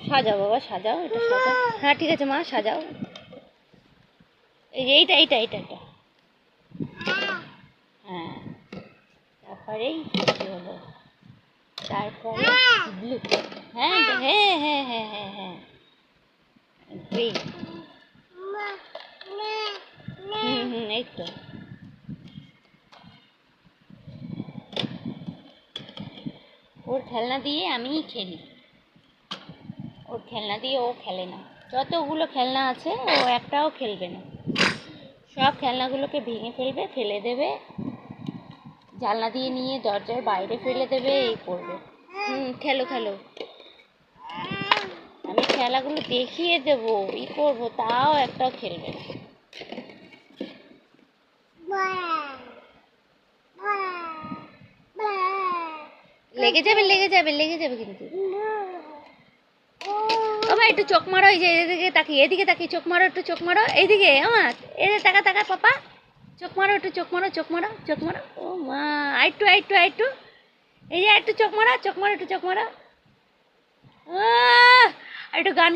সাজাও বাবা, সাজাও, এটা সাজাও। হ্যাঁ ঠিক আছে মা, সাজাও। এই যে এইটা এইটা এইটা এটা, হ্যাঁ। তারপরেই হলো, তারপরে ব্লু। হ্যাঁ হ্যাঁ হ্যাঁ হ্যাঁ হ্যাঁ হ্যাঁ, গ্রিন। এই তো। ওর খেলনা দিয়ে আমিই খেলি, ওর খেলনা দিয়ে ও খেলে না। যতগুলো খেলনা আছে ও একটাও খেলবে না, সব খেলনাগুলোকে ভেঙে ফেলবে, ফেলে দেবে, জানলা দিয়ে নিয়ে দরজার বাইরে ফেলে দেবে, এই করবে। খেলো খেলো, আমি খেলাগুলো দেখিয়ে দেবো, ই করবো, তাও একটাও খেলবে না। লেগে যাবে লেগে যাবে লেগে যাবে কিন্তু। বাবা একটু চোখ মারো, এই যে এদিকে তাকিয়ে, এদিকে তাকিয়ে চোখ মারো, একটু চোখ মারো, এইদিকে আমার এদিকে তাকা তাকা পাপা, চোখ মারো, একটু চোখ মারো, চোখ মারো, চোখ মারো। ও মা, আইটু আইটু আইটু, এই যে একটু চোখ মারো, চোখ মারো, একটু চোখ মারো। একটু গান